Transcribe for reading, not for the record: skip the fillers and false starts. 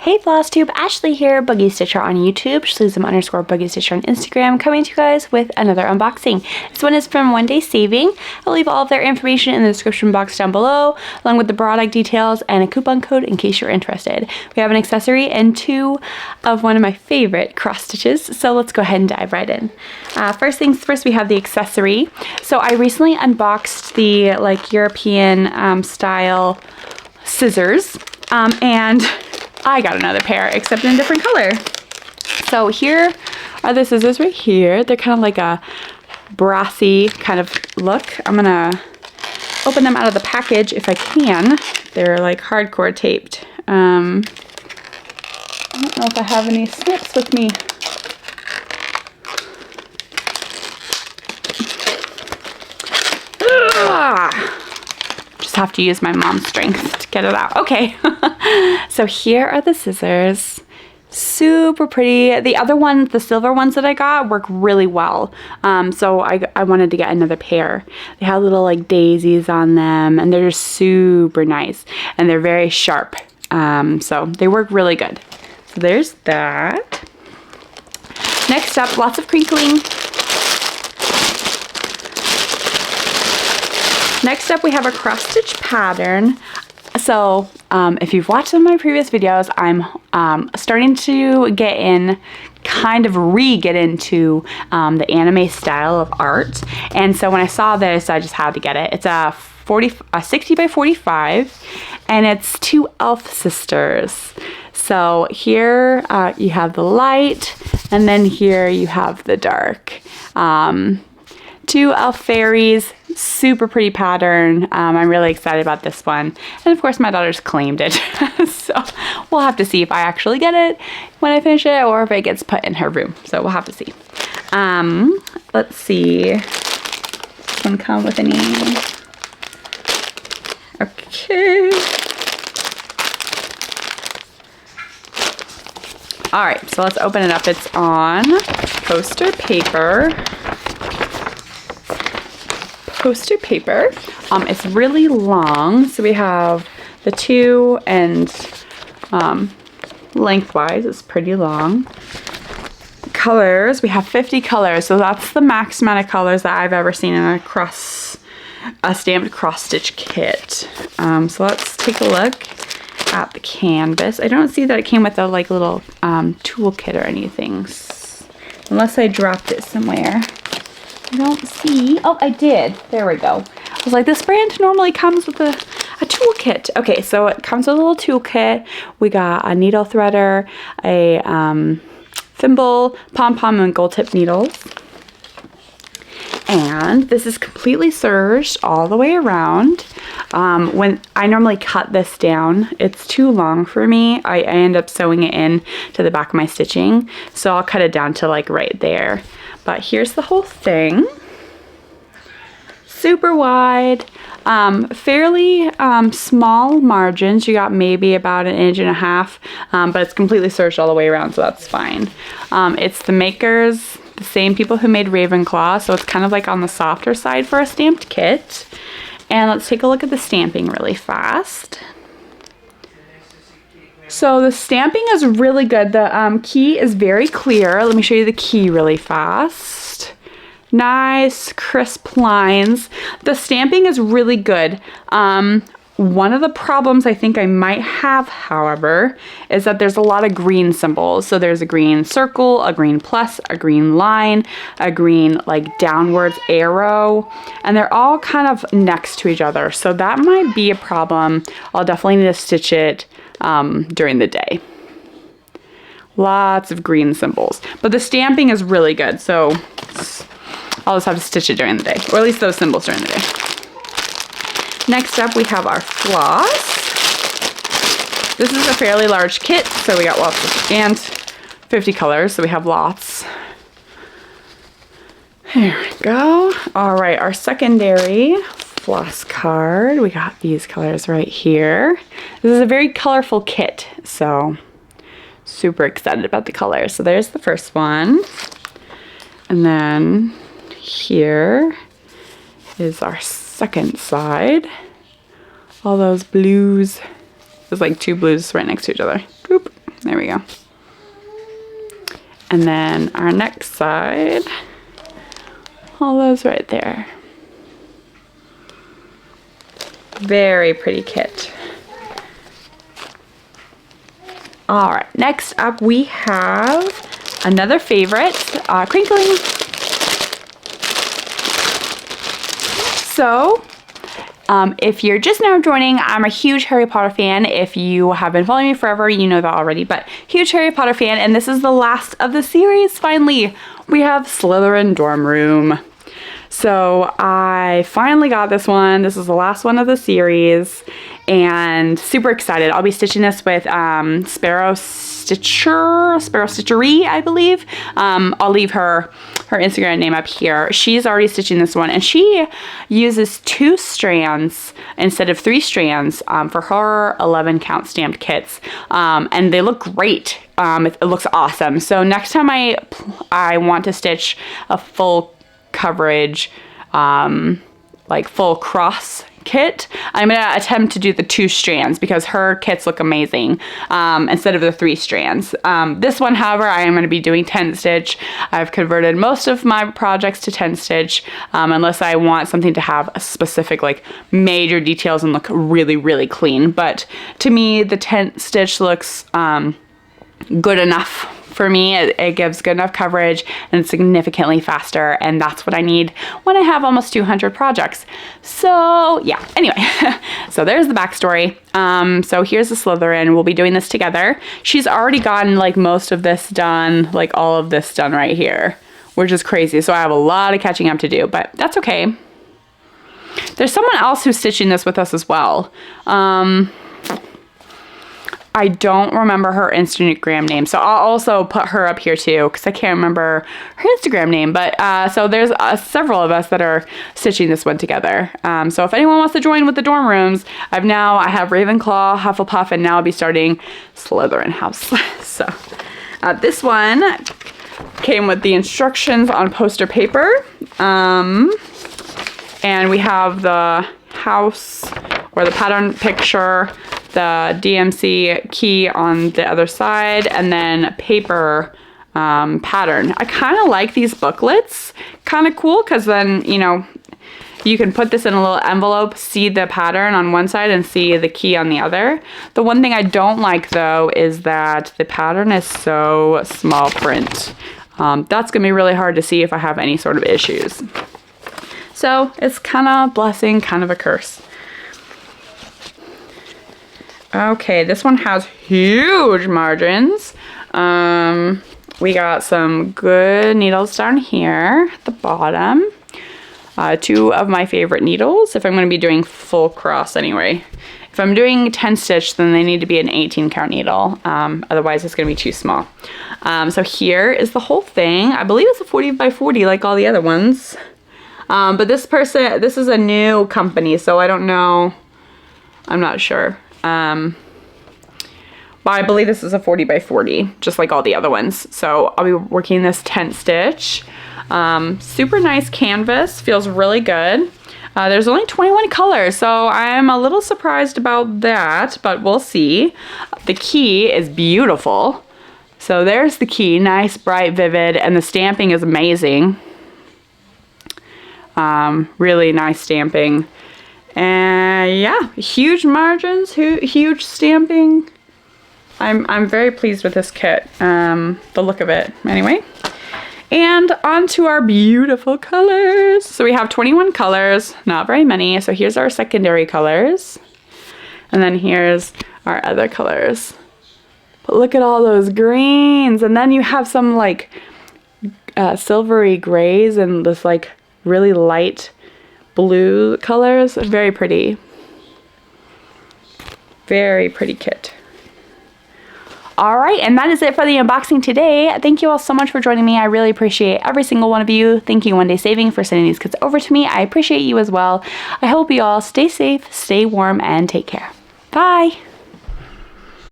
Hey Flosstube, Ashley here, Boogie Stitcher on YouTube, Shloozum_Boogie Stitcher on Instagram, coming to you guys with another unboxing. This one is from One Day Saving. I'll leave all of their information in the description box down below, along with the product details and a coupon code in case you're interested. We have an accessory and two of one of my favorite cross stitches, so let's go ahead and dive right in. First things first, we have the accessory. So I recently unboxed the European style scissors, and I got another pair, except in a different color. So here are the scissors right here. They're kind of like a brassy kind of look. I'm gonna open them out of the package if I can. They're like hardcore taped. I don't know if I have any snips with me. Just have to use my mom's strength to get it out. Okay. So here are the scissors. Super pretty. The other ones, the silver ones that I got, work really well. So I wanted to get another pair. They have little like daisies on them, and they're just super nice, and they're very sharp. So they work really good. So there's that. Next up, lots of crinkling. Next up, we have a cross stitch pattern. So if you've watched some of my previous videos, I'm starting to get into the anime style of art. And so when I saw this, I just had to get it. It's a 60 by 45, and it's two elf sisters. So here you have the light, and then here you have the dark. Two elf fairies, super pretty pattern. I'm really excited about this one. And of course my daughter's claimed it. So we'll have to see if I actually get it when I finish it, or if it gets put in her room. So we'll have to see. Let's see. This one come with any... Okay. All right, so let's open it up. It's on poster paper. It's really long, so we have the two, and lengthwise it's pretty long. Colors, we have 50 colors, so that's the max amount of colors that I've ever seen in a stamped cross stitch kit. So let's take a look at the canvas. I don't see that it came with a little toolkit or anything, unless I dropped it somewhere. I don't see. Oh, I did. There we go. I was like, this brand normally comes with a toolkit. Okay, so it comes with a little toolkit. We got a needle threader, a thimble, pom-pom, and gold tip needles. And this is completely serged all the way around. When I normally cut this down, it's too long for me. I end up sewing it in to the back of my stitching. So I'll cut it down to right there. But here's the whole thing. Super wide, fairly small margins. You got maybe about 1.5 inches, but it's completely serged all the way around, so that's fine. It's the makers, the same people who made Ravenclaw, so it's kind of on the softer side for a stamped kit. And let's take a look at the stamping really fast. So the stamping is really good. The key is very clear. Let me show you the key really fast. Nice, crisp lines. The stamping is really good. One of the problems I think I might have, however, is that there's a lot of green symbols. So there's a green circle, a green plus, a green line, a green downwards arrow, and they're all kind of next to each other. So that might be a problem. I'll definitely need to stitch it during the day. Lots of green symbols, but the stamping is really good, so I'll just have to stitch it during the day, or at least those symbols during the day. Next up, we have our floss. This is a fairly large kit, so we got lots of, and 50 colors, so we have lots. There we go. All right, our secondary floss card. We got these colors right here. This is a very colorful kit, so super excited about the colors. So there's the first one. And then here is our second side. All those blues. There's 2 blues right next to each other. Boop. There we go. And then our next side, all those right there. Very pretty kit. All right, next up we have another favorite, crinkling. So, if you're just now joining, I'm a huge Harry Potter fan. If you have been following me forever, you know that already, but huge Harry Potter fan, and this is the last of the series, finally. We have Slytherin Dorm Room. So I finally got this one. This is the last one of the series, and super excited. I'll be stitching this with Sparrow Stitchery, I believe. I'll leave her Instagram name up here. She's already stitching this one, and she uses 2 strands instead of 3 strands for her 11 count stamped kits, and they look great. It looks awesome. So next time I want to stitch a full coverage, like full cross kit, I'm gonna attempt to do the 2 strands because her kits look amazing instead of the 3 strands. This one, however, I am going to be doing 10 stitch. I've converted most of my projects to 10 stitch unless I want something to have a specific like major details and look really, really clean. But to me, the 10 stitch looks good enough for me. It gives good enough coverage and it's significantly faster, and that's what I need when I have almost 200 projects. So yeah, anyway, so there's the backstory. So here's the Slytherin. We'll be doing this together. She's already gotten like most of this done, like all of this done right here, which is crazy. So I have a lot of catching up to do, but that's okay. There's someone else who's stitching this with us as well. I don't remember her Instagram name, so I'll also put her up here too, because I can't remember her Instagram name. But so there's several of us that are stitching this one together. So if anyone wants to join with the dorm rooms, I have Ravenclaw, Hufflepuff, and now I'll be starting Slytherin House. So this one came with the instructions on poster paper, and we have the house or the pattern picture, the DMC key on the other side, and then paper pattern. I kind of like these booklets. Kind of cool, because then, you know, you can put this in a little envelope, see the pattern on one side and see the key on the other. The one thing I don't like, though, is that the pattern is so small print. That's going to be really hard to see if I have any sort of issues. So it's kind of a blessing, kind of a curse. Okay, this one has huge margins. We got some good needles down here at the bottom. 2 of my favorite needles, if I'm going to be doing full cross anyway. If I'm doing 10 stitch, then they need to be an 18 count needle. Otherwise, it's going to be too small. So here is the whole thing. I believe it's a 40 by 40 like all the other ones. But this is a new company, so I don't know. I'm not sure. But I believe this is a 40 by 40, just like all the other ones. So I'll be working this 10 stitch. Super nice canvas, feels really good. There's only 21 colors, so I'm a little surprised about that, but we'll see. The key is beautiful. So there's the key, nice, bright, vivid, and the stamping is amazing. Really nice stamping. And yeah, huge margins, huge stamping. I'm very pleased with this kit, the look of it anyway. And on to our beautiful colors. So we have 21 colors, not very many. So here's our secondary colors. And then here's our other colors. But look at all those greens. And then you have some like silvery grays and this like really light blue colors. Very pretty. Very pretty kit. All right, and that is it for the unboxing today. Thank you all so much for joining me. I really appreciate every single one of you. Thank you, One Day Saving, for sending these kits over to me. I appreciate you as well. I hope you all stay safe, stay warm, and take care. Bye.